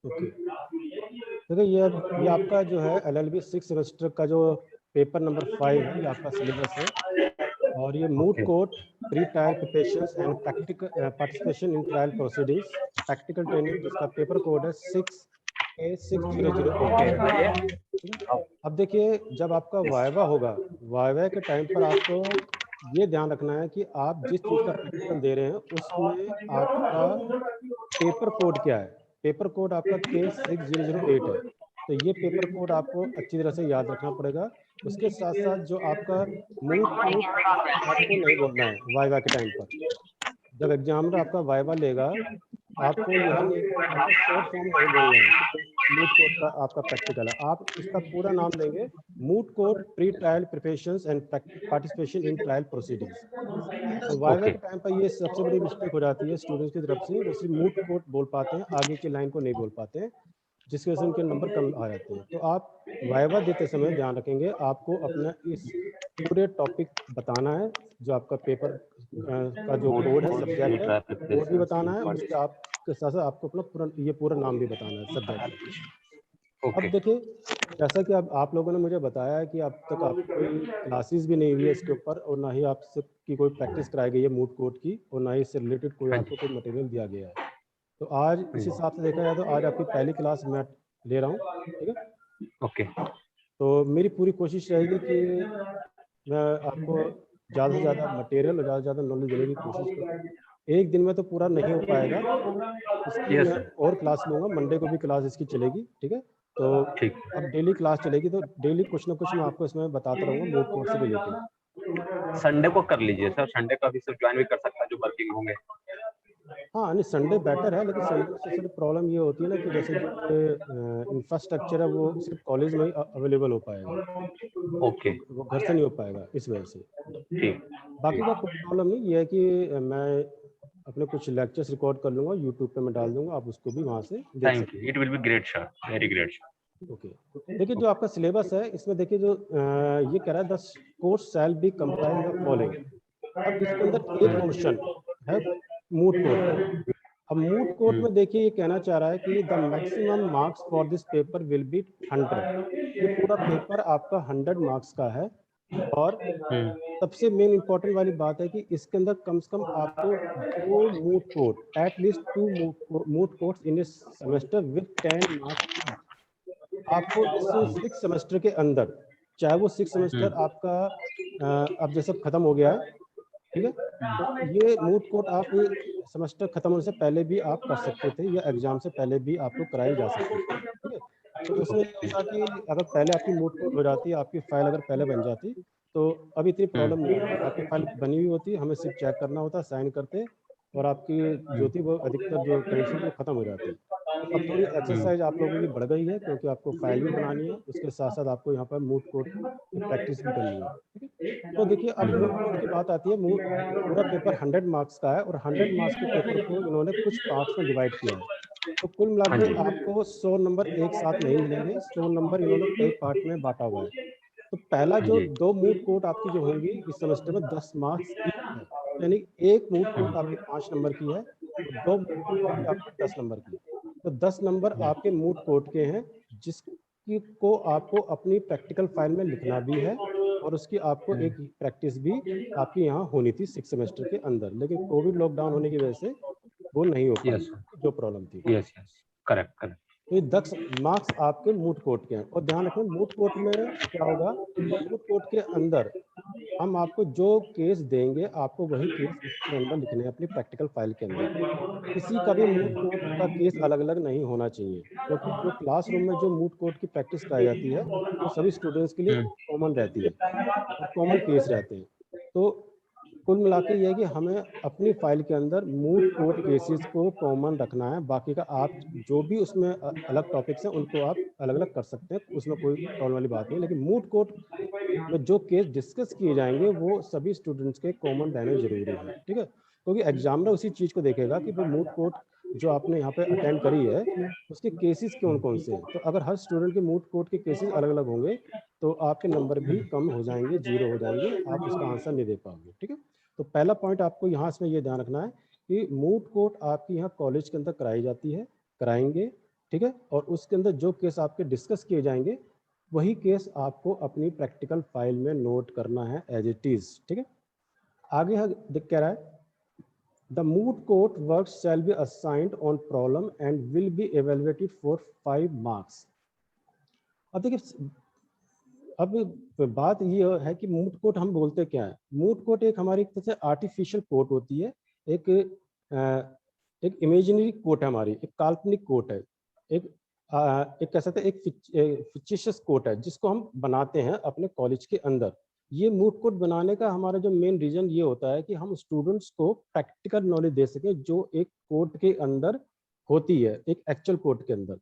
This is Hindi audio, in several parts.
ओके, देखिए ये आपका जो है LLB 6 सेमेस्टर का जो पेपर नंबर 5 है, ये आपका सिलेबस है। और ये moot court, pre trial preparations and practical participation in trial proceedings, practical training, जिसका पेपर कोड है 6A6008। अब देखिए, जब आपका वाइवा होगा, वाइवा के टाइम पर आपको ये ध्यान रखना है कि आप जिस चीज़ का प्रैक्टिकल दे रहे हैं उसमें आपका पेपर कोड क्या है। पेपर कोड आपका K6008 है, तो ये पेपर कोड आपको अच्छी तरह से याद रखना पड़ेगा। उसके साथ साथ जो आपका मूट कोड आपको नहीं बोलना है वाइवा के टाइम पर। जब एग्जामिनर आपका वाइवा लेगा, आपको यह नहीं, आपको शॉर्ट फॉर्म नहीं बोलना है मूट कोड का आपका प्रैक्टिकल है। आप इसका पूरा नाम देंगे moot court pre trial preparations and participation in trial proceedings. तो वाइवा के टाइम पर ये सबसे बड़ी मिस्टेक हो जाती है स्टूडेंट्स की तरफ से, वो सिर्फ मूट कोड बोल पाते हैं, आगे की लाइन को नहीं बोल पाते हैं, जिसकी वजह से उनके नंबर कम आ जाते हैं। तो आप वाइवा देते समय ध्यान रखेंगे, आपको अपना इस पूरे टॉपिक बताना है, जो आपका पेपर का जो कोड है, सब्जेक्ट है, कोड भी बताना है, उसके आपके साथ साथ आपको अपना पूरा नाम भी बताना है सब्जेक्ट। अब देखिए, जैसा कि अब आप लोगों ने मुझे बताया है कि अब तक आपकी कोई क्लासेस भी नहीं हुई है इसके ऊपर, और ना ही आपसे की कोई प्रैक्टिस कराई गई है मूट कोड की, और ना ही इससे रिलेटेड कोई आपको कोई मटेरियल दिया गया है। तो आज इस हिसाब से देखा जाए तो आज आपकी पहली क्लास मैं ले रहा हूँ, ठीक है। ओके, तो मेरी पूरी कोशिश रहेगी कि मैं आपको ज़्यादा से ज़्यादा मटेरियल और ज़्यादा से ज़्यादा नॉलेज देने की कोशिश करूँ। एक दिन में तो पूरा नहीं हो पाएगा, इसकी मैं और क्लास लूँगा, मंडे को भी क्लास इसकी चलेगी, ठीक है। तो अब डेली क्लास चलेगी, तो डेली कुछ ना कुछ मैं आपको इसमें बताता रहूँगा मूट कोड से रिलेटेड। संडे को कर लीजिए सर, संडे का भी सब ज्वाइन भी कर सकता है जो वर्किंग होंगे। हाँ, नहीं संडे बेटर है, लेकिन संडे में सबसे प्रॉब्लम ये होती है ना कि जैसे जो इंफ्रास्ट्रक्चर है वो सिर्फ कॉलेज में ही अवेलेबल हो पाएगा। ओके, वो घर से नहीं हो पाएगा इस वजह से। ठीक। बाकी का कोई प्रॉब्लम नहीं, ये है कि मैं अपने कुछ लेक्चर्स रिकॉर्ड कर लूँगा, यूट्यूब पे मैं डाल दूँगा, आप उसको भी वहाँ से देख सकते हैं। It will be great sir, very great sir. Okay, देखिए जो आपका सिलेबस है इसमें देखिए जो ये कह रहा है the course shall be comprise the following. अब इसके अंदर एक पोर्शन है मूट कोड का। अब मूट कोड में देखिए ये कहना चाह रहा है कि the maximum marks for this paper will be 100। ये पूरा पेपर आपका 100 मार्क्स का है, और सबसे मेन इंपॉर्टेंट वाली बात है कि इसके अंदर कम से कम आपको 2 moot court, at least 2 moot courts in a semester with 10 marks. आपको इस 6 सेमेस्टर के अंदर, चाहे वो 6 सेमेस्टर आपका अब जैसे खत्म हो गया है, ठीक है, तो ये मूट कोर्ट आप सेमेस्टर खत्म होने से पहले भी आप कर सकते थे, या एग्जाम से पहले भी आपको कराई जा सकती थी, ठीक है। तो उसमें ये होता कि अगर पहले आपकी मूट कोर्ट हो जाती, आपकी फाइल अगर पहले बन जाती, तो अभी इतनी प्रॉब्लम नहीं होती। आपकी फाइल बनी हुई होती, हमें सिर्फ चेक करना होता, साइन करते, और आपकी जो थी वो अधिकतर जो कंडीशन वो खत्म हो जाती। तो अब थोड़ी एक्सरसाइज आप लोगों की बढ़ गई है, क्योंकि आपको फाइल भी बनानी है, उसके साथ साथ आपको यहाँ पर मूट कोर्ट की प्रैक्टिस भी करनी है, ठीक है। तो देखिए, अब मूट कोर्ट की बात आती है, पूरा पेपर 100 मार्क्स का है, और 100 मार्क्स के पेपर को इन्होंने कुछ पार्ट्स में डिवाइड किया है। तो कुल मिला के आपको 100 नंबर एक साथ नहीं मिलेंगे, 100 नंबर इन्होंने कई पार्ट में बांटा हुआ है। तो पहला जो 2 मूट कोर्ट आपकी जो होंगी इस सेमेस्टर में 10 मार्क्स की है, यानी एक मूट कोर्ट आपकी 5 नंबर की है, और 2 मूट कोर्ट होंगी आपकी 10 नंबर की। तो 10 नंबर आपके मूट कोर्ट के हैं, जिसकी को आपको अपनी प्रैक्टिकल फाइल में लिखना भी है, और उसकी आपको एक प्रैक्टिस भी आपकी यहाँ होनी थी 6 सेमेस्टर के अंदर, लेकिन कोविड लॉकडाउन होने की वजह से वो नहीं हो पाई, जो प्रॉब्लम थी। Yes, correct. तो ये 10 मार्क्स आपके मूट कोर्ट के हैं, और ध्यान रखें मूट कोर्ट में क्या होगा, मूट कोर्ट के अंदर हम आपको जो केस देंगे, आपको वही केस इसके अंदर लिखने हैं अपनी प्रैक्टिकल फाइल के अंदर। किसी का भी मूट कोर्ट का केस अलग अलग नहीं होना चाहिए, क्योंकि जो क्लासरूम में जो मूट कोर्ट की प्रैक्टिस कराई जाती है वो सभी स्टूडेंट्स के लिए कॉमन रहती है, और कॉमन केस रहते हैं। तो कुल मिला के ये है कि हमें अपनी फाइल के अंदर मूट कोर्ट केसेस को कॉमन रखना है, बाकी का आप जो भी उसमें अलग टॉपिक्स हैं उनको आप अलग अलग कर सकते हैं, उसमें कोई प्रॉब्लम वाली बात नहीं, लेकिन मूट कोर्ट में जो केस डिस्कस किए जाएंगे वो सभी स्टूडेंट्स के कॉमन रहने जरूरी है, ठीक है। क्योंकि एग्जामिनर उसी चीज को देखेगा कि भाई मूट कोर्ट जो आपने यहाँ पे अटेंड करी है उसके केसेस कौन कौन से हैं। तो अगर हर स्टूडेंट के मूट कोर्ट के केसेस अलग अलग होंगे तो आपके नंबर भी कम हो जाएंगे, 0 हो जाएंगे, आप उसका आंसर नहीं दे पाओगे, ठीक है। तो पहला पॉइंट आपको यहाँ इसमें ये ध्यान रखना है कि मूट कोर्ट आपकी यहाँ कॉलेज के अंदर कराई जाती है, कराएंगे, ठीक है, और उसके अंदर जो केस आपके डिस्कस किए जाएंगे वही केस आपको अपनी प्रैक्टिकल फाइल में नोट करना है एज इट इज, ठीक है। आगे देख कह रहा है the moot court work shall be assigned on problem and will be evaluated for 5 marks. अब देखिए, अब बात ये है कि मूट कोर्ट हम बोलते क्या है। मूट कोर्ट एक हमारी एक तरह से आर्टिफिशियल कोर्ट होती है, एक एक इमेजिनरी कोर्ट है हमारी, एक काल्पनिक कोर्ट है, एक कह सकते हैं एक फिक्टिशियस कोर्ट है जिसको हम बनाते हैं अपने कॉलेज के अंदर। ये मूट कोर्ट बनाने का हमारा जो मेन रीजन ये होता है कि हम स्टूडेंट्स को प्रैक्टिकल नॉलेज दे सकें जो एक कोर्ट के अंदर होती है, एक एक्चुअल कोर्ट के अंदर।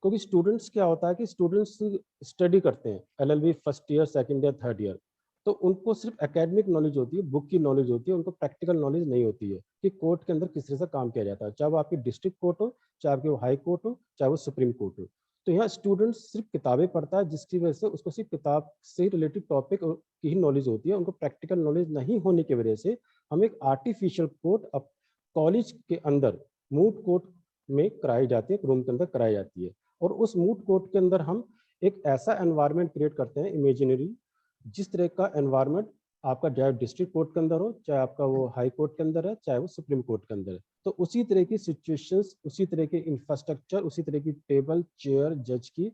क्योंकि स्टूडेंट्स क्या होता है कि स्टूडेंट्स स्टडी करते हैं LLB first year, second year, third year, तो उनको सिर्फ एकेडमिक नॉलेज होती है, बुक की नॉलेज होती है, उनको प्रैक्टिकल नॉलेज नहीं होती है कि कोर्ट के अंदर किस तरह से काम किया जाता है, चाहे वो आपकी डिस्ट्रिक्ट कोर्ट हो, चाहे आपकी वो हाई कोर्ट हो, चाहे वो सुप्रीम कोर्ट हो। तो यहाँ स्टूडेंट सिर्फ किताबें पढ़ता है जिसकी वजह से उसको सिर्फ किताब से रिलेटेड टॉपिक की ही नॉलेज होती है, उनको प्रैक्टिकल नॉलेज नहीं होने की वजह से हम एक आर्टिफिशियल कोर्ट अब कॉलेज के अंदर मूट कोर्ट में कराई जाती है, एक रूम के अंदर कराई जाती है। और उस मूट कोर्ट के अंदर हम एक ऐसा एनवायरनमेंट क्रिएट करते हैं इमेजिनरी, जिस तरह का एनवायरनमेंट आपका चाहे डिस्ट्रिक्ट कोर्ट के अंदर हो, चाहे आपका वो हाई कोर्ट के अंदर है, चाहे वो सुप्रीम कोर्ट के अंदर है, तो उसी तरह की सिचुएशंस, उसी तरह के इंफ्रास्ट्रक्चर, उसी तरह की टेबल, चेयर, जज की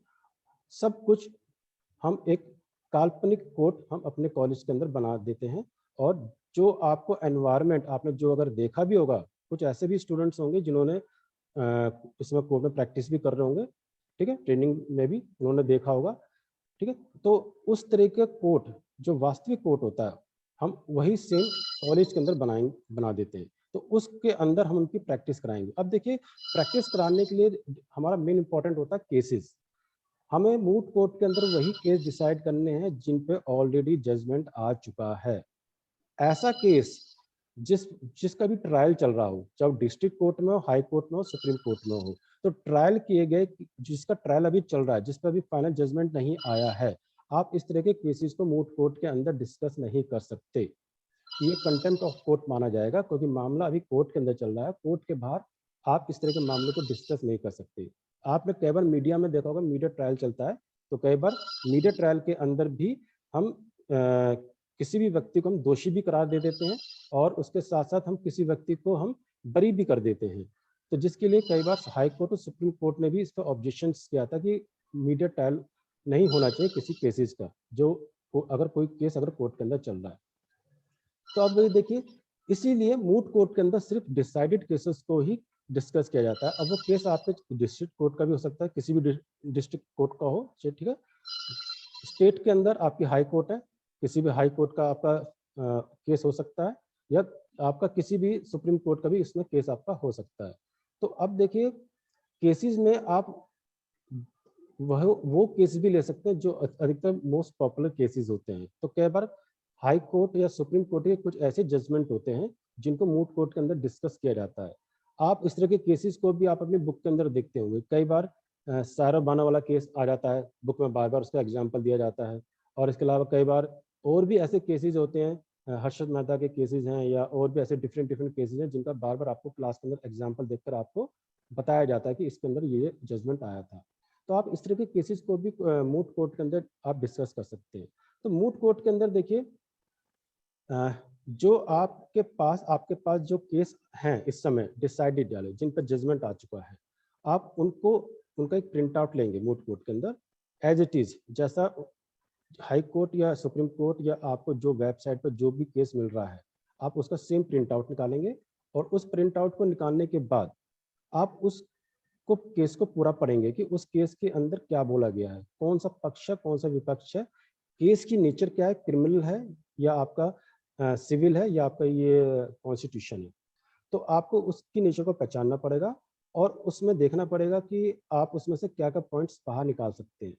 सब कुछ हम एक काल्पनिक कोर्ट हम अपने कॉलेज के अंदर बना देते हैं। और जो आपको एनवायरनमेंट आपने जो अगर देखा भी होगा, कुछ ऐसे भी स्टूडेंट्स होंगे जिन्होंने इसमें कोर्ट में प्रैक्टिस भी कर रहे होंगे, ठीक है, ट्रेनिंग में भी उन्होंने देखा होगा, ठीक है। तो उस तरह के कोर्ट जो वास्तविक कोर्ट होता है हम वही सेम कॉलेज के अंदर बना देते हैं, तो उसके अंदर हम उनकी प्रैक्टिस कराएंगे। अब देखिए, प्रैक्टिस कराने के लिए हमारा मेन इंपॉर्टेंट होता है केसेस। हमें मूट कोर्ट के अंदर वही केस डिसाइड करने हैं जिन पे ऑलरेडी जजमेंट आ चुका है। ऐसा केस जिसका भी ट्रायल चल रहा हो, चाहे डिस्ट्रिक्ट कोर्ट में हो, हाई कोर्ट में हो, सुप्रीम कोर्ट में हो, तो ट्रायल किए गए, जिसका ट्रायल अभी चल रहा है, जिस पर अभी फाइनल जजमेंट नहीं आया है, आप इस तरह के केसेस को मूट कोर्ट के अंदर डिस्कस नहीं कर सकते। ये कंटेम्प्ट ऑफ कोर्ट माना जाएगा, क्योंकि मामला अभी कोर्ट के अंदर चल रहा है। कोर्ट के बाहर आप इस तरह के मामले को डिस्कस नहीं कर सकते। आपने कई बार मीडिया में देखा होगा, मीडिया ट्रायल चलता है, तो कई बार मीडिया ट्रायल के अंदर भी हम किसी भी व्यक्ति को हम दोषी भी करार दे देते हैं, और उसके साथ साथ हम किसी व्यक्ति को हम बरी भी कर देते हैं। तो जिसके लिए कई बार हाई कोर्ट और सुप्रीम कोर्ट ने भी इस पर ऑब्जेक्शन किया था कि मीडिया ट्रायल नहीं होना चाहिए किसी केसेस का, जो अगर कोई केस अगर कोर्ट के अंदर चल रहा है। तो अब देखिए, इसीलिए मूट कोर्ट के अंदर सिर्फ डिसाइडेड केसेस को ही डिस्कस किया जाता है। अब वो केस आपके डिस्ट्रिक्ट कोर्ट का भी हो सकता है, किसी भी डिस्ट्रिक्ट कोर्ट का हो, ठीक है। स्टेट के अंदर आपकी हाई कोर्ट है, किसी भी हाई कोर्ट का आपका केस हो सकता है, या आपका किसी भी सुप्रीम कोर्ट का भी इसमें केस आपका हो सकता है। तो अब देखिए, केसेस में आप वो केस भी ले सकते हैं जो अधिकतर मोस्ट पॉपुलर केसेस होते हैं। तो कई बार हाई कोर्ट या सुप्रीम कोर्ट के कुछ ऐसे जजमेंट होते हैं जिनको मूट कोर्ट के अंदर डिस्कस किया जाता है। आप इस तरह के केसेस को भी आप अपनी बुक के अंदर देखते होंगे। कई बार सारा बाना वाला केस आ जाता है बुक में, बार बार उसका एग्जाम्पल दिया जाता है। और इसके अलावा कई बार और भी ऐसे केसेस होते हैं, हर्षद मेहता के केसेस हैं, या और भी ऐसे डिफरेंट केसेस हैं जिनका बार बार आपको क्लास के अंदर एग्जाम्पल देखकर आपको बताया जाता है कि इसके अंदर ये जजमेंट आया था। तो आप इस तरह के केसेस को भी मूट कोर्ट के अंदर आप डिस्कस कर सकते हैं। तो मूट कोर्ट के अंदर देखिए, जो आपके पास जो केस हैं इस समय डिसाइडेड वाले, जिन पर जजमेंट आ चुका है, आप उनका एक प्रिंट आउट लेंगे मूट कोर्ट के अंदर एज इट इज, जैसा हाई कोर्ट या सुप्रीम कोर्ट या आपको जो वेबसाइट पर जो भी केस मिल रहा है, आप उसका सेम प्रिंट आउट निकालेंगे। और उस प्रिंट आउट को निकालने के बाद आप उस केस को पूरा पढ़ेंगे कि उस केस के अंदर क्या बोला गया है, कौन सा पक्ष है, कौन सा विपक्ष है, केस की नेचर क्या है, क्रिमिनल है या आपका सिविल है या आपका ये कॉन्स्टिट्यूशन है। तो आपको उसकी नेचर को पहचानना पड़ेगा और उसमें देखना पड़ेगा कि आप उसमें से क्या क्या पॉइंट्स बाहर निकाल सकते हैं।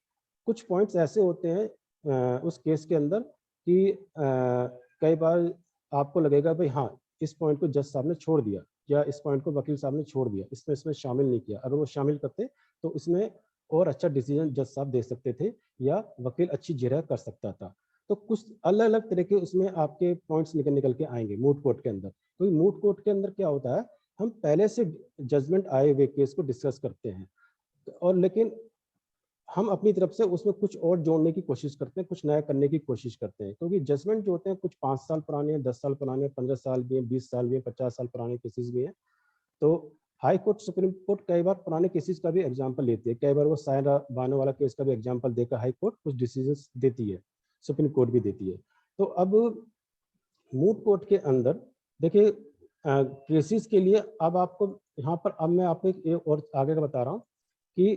कुछ पॉइंट्स ऐसे होते हैं उस केस के अंदर कि कई बार आपको लगेगा भाई हाँ, इस पॉइंट को जज साहब ने छोड़ दिया, या इस पॉइंट को वकील साहब ने छोड़ दिया, इसमें शामिल नहीं किया। अगर वो शामिल करते तो इसमें और अच्छा डिसीजन जज साहब दे सकते थे, या वकील अच्छी जिरह कर सकता था। तो कुछ अलग अलग तरह के उसमें आपके पॉइंट्स निकल के आएंगे मूट कोर्ट के अंदर। क्योंकि मूट कोर्ट के अंदर क्या होता है हम पहले से जजमेंट आए हुए केस को डिस्कस करते हैं, और लेकिन हम अपनी तरफ से उसमें कुछ और जोड़ने की कोशिश करते हैं, कुछ नया करने की कोशिश करते हैं, क्योंकि जजमेंट जो होते हैं कुछ 5 साल पुराने हैं, 10 साल पुराने हैं, 15 साल भी हैं, 20 साल भी हैं, 50 साल पुराने केसेस भी हैं। तो हाई कोर्ट, सुप्रीम कोर्ट कई बार पुराने केसेस का भी एग्जांपल लेती है, कई बार वो सायरा बानो वाला केस का भी एग्जांपल देकर हाई कोर्ट कुछ डिसीजंस देती है, सुप्रीम कोर्ट भी देती है। तो अब मूट कोर्ट के अंदर देखिए केसेस के लिए अब आपको यहाँ पर, अब मैं आपको एक और आगे का बता रहा हूँ कि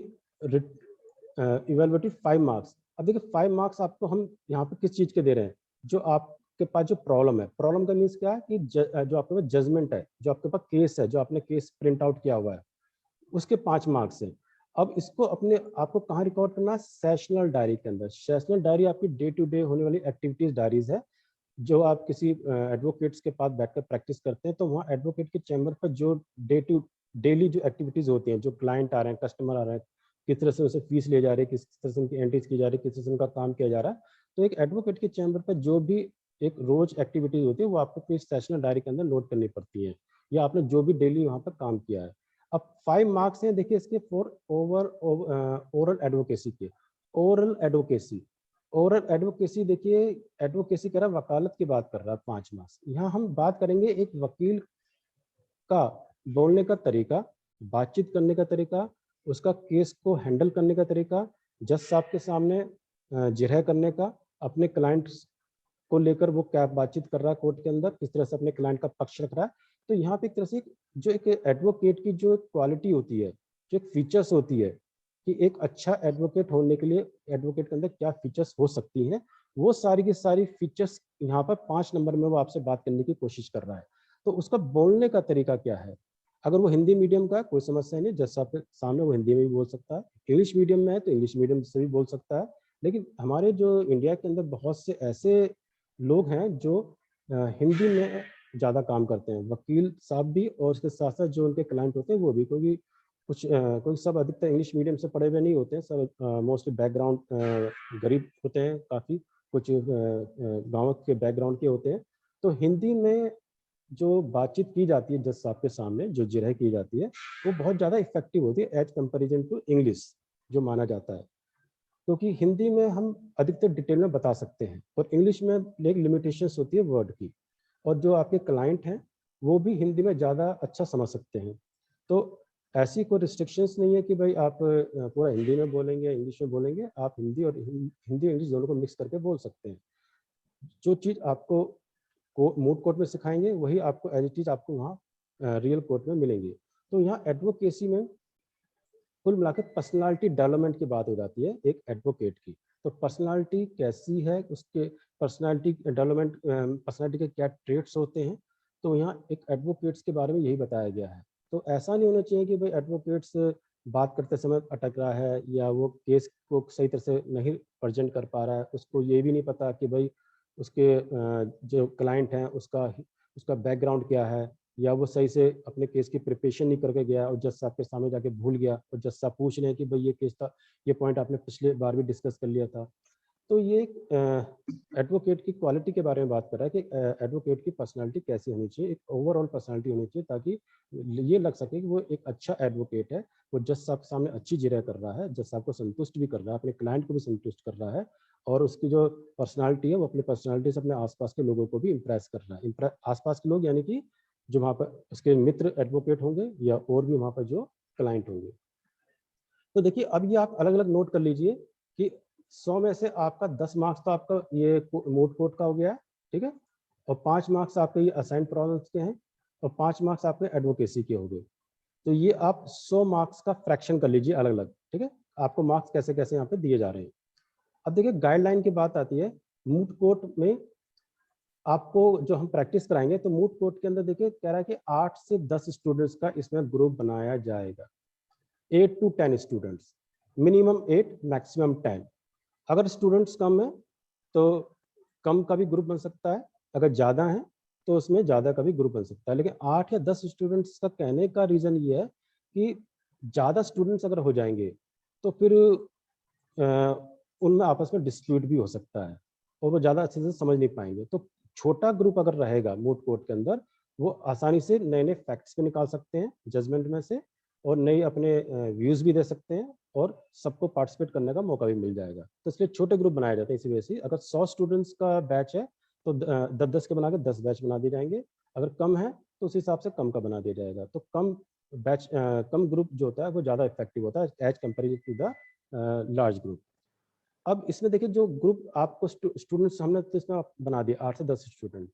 इवेलुएटिव 5 मार्क्स। अब देखिए 5 मार्क्स आपको हम यहाँ पे किस चीज के दे रहे हैं, जो आपके पास जो प्रॉब्लम है, प्रॉब्लम का मीन्स क्या है कि जो आपके पास जजमेंट है, जो आपके पास केस है, जो आपने केस प्रिंट आउट किया हुआ है, उसके 5 मार्क्स हैं। अब इसको अपने आपको कहाँ रिकॉर्ड करना है, सेशनल डायरी के अंदर। सेशनल डायरी आपकी डे टू डे होने वाली एक्टिविटीज डायरीज है, जो आप किसी एडवोकेट्स के पास बैठकर प्रैक्टिस करते हैं, तो वहाँ एडवोकेट के चैम्बर पर जो डेली जो एक्टिविटीज होती हैं, जो क्लाइंट आ रहे हैं, कस्टमर आ रहे हैं, किस तरह से उसे फीस ले जा रही है, किस तरह से उनकी एंट्रीज की जा रही है, किस तरह से उनका काम किया जा रहा है, तो एक एडवोकेट के चैम्बर पर जो भी एक रोज एक्टिविटीज होती है वो आपको अपनी सेशनल डायरी के अंदर नोट करनी पड़ती है, या आपने जो भी डेली वहाँ पर काम किया है। अब 5 मार्क्स हैं देखिए इसके फॉर ओरल एडवोकेसी के। ओरल एडवोकेसी, ओरल एडवोकेसी देखिए, एडवोकेसी कर रहा है, वकालत की बात कर रहा है, 5 मार्क्स। यहाँ हम बात करेंगे एक वकील का बोलने का तरीका, बातचीत करने का तरीका, उसका केस को हैंडल करने का तरीका, जज साहब के सामने जिरह करने का, अपने क्लाइंट को लेकर वो क्या बातचीत कर रहा है कोर्ट के अंदर, किस तरह से अपने क्लाइंट का पक्ष रख रहा है। तो यहाँ पे एक तरह से जो एक एडवोकेट की जो क्वालिटी होती है, जो एक फीचर्स होती है कि एक अच्छा एडवोकेट होने के लिए एडवोकेट के अंदर क्या फीचर्स हो सकती हैं, वो सारी की सारी फीचर्स यहाँ पर 5 नंबर में वो आपसे बात करने की कोशिश कर रहा है। तो उसका बोलने का तरीका क्या है, अगर वो हिंदी मीडियम का है कोई समस्या नहीं, जज साहब के सामने वो हिंदी में भी बोल सकता है, इंग्लिश मीडियम में है तो इंग्लिश मीडियम से भी बोल सकता है। लेकिन हमारे जो इंडिया के अंदर बहुत से ऐसे लोग हैं जो हिंदी में ज़्यादा काम करते हैं, वकील साहब भी और उसके साथ साथ जो उनके क्लाइंट होते हैं वो भी, क्योंकि क्योंकि सब अधिकतर इंग्लिश मीडियम से पढ़े हुए नहीं होते हैं, सब मोस्टली बैकग्राउंड गरीब होते हैं, काफ़ी कुछ गाँव के बैकग्राउंड के होते हैं। तो हिंदी में जो बातचीत की जाती है जज साहब के सामने, जो जिरह की जाती है, वो बहुत ज़्यादा इफेक्टिव होती है एज कंपेरिजन टू इंग्लिश जो माना जाता है, क्योंकि हिंदी में हम अधिकतर डिटेल में बता सकते हैं और इंग्लिश में एक लिमिटेशंस होती है वर्ड की, और जो आपके क्लाइंट हैं वो भी हिंदी में ज़्यादा अच्छा समझ सकते हैं। तो ऐसी कोई रिस्ट्रिक्शंस नहीं है कि भाई आप पूरा हिंदी में बोलेंगे इंग्लिश में बोलेंगे, आप हिंदी और हिंदी इंग्लिश दोनों को मिक्स करके बोल सकते हैं। जो चीज़ आपको मूट कोर्ट में सिखाएंगे वही आपको एज इट इज आपको वहाँ रियल कोर्ट में मिलेंगी। तो यहाँ एडवोकेसी में कुल मिलाकर पर्सनालिटी डेवलपमेंट की बात हो जाती है एक एडवोकेट की। तो पर्सनालिटी कैसी है, उसके पर्सनालिटी डेवलपमेंट, पर्सनालिटी के क्या ट्रेट्स होते हैं, तो यहाँ एक एडवोकेट्स के बारे में यही बताया गया है। तो ऐसा नहीं होना चाहिए कि भाई एडवोकेट्स बात करते समय अटक रहा है या वो केस को सही तरह से नहीं प्रेजेंट कर पा रहा है, उसको ये भी नहीं पता कि भाई उसके जो क्लाइंट हैं उसका उसका बैकग्राउंड क्या है, या वो सही से अपने केस की प्रिपरेशन नहीं करके गया और जज साहब के सामने जाके भूल गया और जज साहब पूछ रहे हैं कि भाई ये केस था, ये पॉइंट आपने पिछले बार भी डिस्कस कर लिया था। तो ये एडवोकेट की क्वालिटी के बारे में बात कर रहा है कि एडवोकेट की पर्सनालिटी कैसी होनी चाहिए, एक ओवरऑल पर्सनालिटी होनी चाहिए ताकि ये लग सके कि वो एक अच्छा एडवोकेट है, वो जज साहब के सामने अच्छी जिरह कर रहा है, जज साहब को संतुष्ट भी कर रहा है, अपने क्लाइंट को भी संतुष्ट कर रहा है, और उसकी जो पर्सनालिटी है वो अपनी पर्सनालिटी से अपने आसपास के लोगों को भी इम्प्रेस कर रहा है। आसपास के लोग यानी कि जो वहाँ पर उसके मित्र एडवोकेट होंगे या और भी वहाँ पर जो क्लाइंट होंगे। तो देखिए अब ये आप अलग अलग नोट कर लीजिए कि 100 में से आपका 10 मार्क्स तो आपका ये मूट कोर्ट का हो गया, ठीक है, और 5 मार्क्स आपके ये असाइन प्रॉब्लम्स के हैं, और 5 मार्क्स आपके एडवोकेसी के हो गए। तो ये आप 100 मार्क्स का फ्रैक्शन कर लीजिए अलग अलग, ठीक है, आपको मार्क्स कैसे कैसे यहाँ पे दिए जा रहे हैं। अब देखिए गाइडलाइन की बात आती है, मूट कोर्ट में आपको जो हम प्रैक्टिस कराएंगे, तो मूट कोर्ट के अंदर देखिए कह रहा है कि 8 से 10 स्टूडेंट्स का इसमें ग्रुप बनाया जाएगा, 8 to 10 स्टूडेंट्स, मिनिमम 8 मैक्सिमम 10। अगर स्टूडेंट्स कम है तो कम का भी ग्रुप बन सकता है, अगर ज़्यादा है तो उसमें ज़्यादा का भी ग्रुप बन सकता है। लेकिन 8 या 10 स्टूडेंट्स का कहने का रीज़न ये है कि ज़्यादा स्टूडेंट्स अगर हो जाएंगे तो फिर उनमें आपस में डिस्प्यूट भी हो सकता है और वो ज़्यादा अच्छे से समझ नहीं पाएंगे। तो छोटा ग्रुप अगर रहेगा मूट कोर्ट के अंदर, वो आसानी से नए नए फैक्ट्स भी निकाल सकते हैं जजमेंट में से, और नए अपने व्यूज़ भी दे सकते हैं, और सबको पार्टिसिपेट करने का मौका भी मिल जाएगा। तो इसलिए छोटे ग्रुप बनाए जाते हैं इसी वजह से। अगर 100 स्टूडेंट्स का बैच है तो 10-10 के बना के 10 बैच बना दिए जाएंगे। अगर कम है तो उस हिसाब से कम का बना दिया जाएगा। तो कम बैच कम ग्रुप जो होता है वो ज़्यादा इफेक्टिव होता है as comparison to the large group. अब इसमें देखिए जो ग्रुप आपको स्टूडेंट्स हमने तो इसमें बना दिया 8 से 10 स्टूडेंट।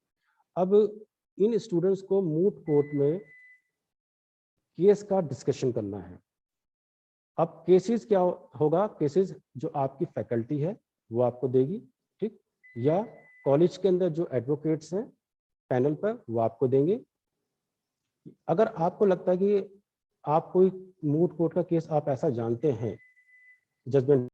अब इन स्टूडेंट्स को मूट कोर्ट में केस का डिस्कशन करना है। अब केसेस क्या होगा, केसेस जो आपकी फैकल्टी है वो आपको देगी, ठीक, या कॉलेज के अंदर जो एडवोकेट्स हैं पैनल पर वो आपको देंगे। अगर आपको लगता है कि आप कोई मूट कोर्ट का केस आप ऐसा जानते हैं जजमेंट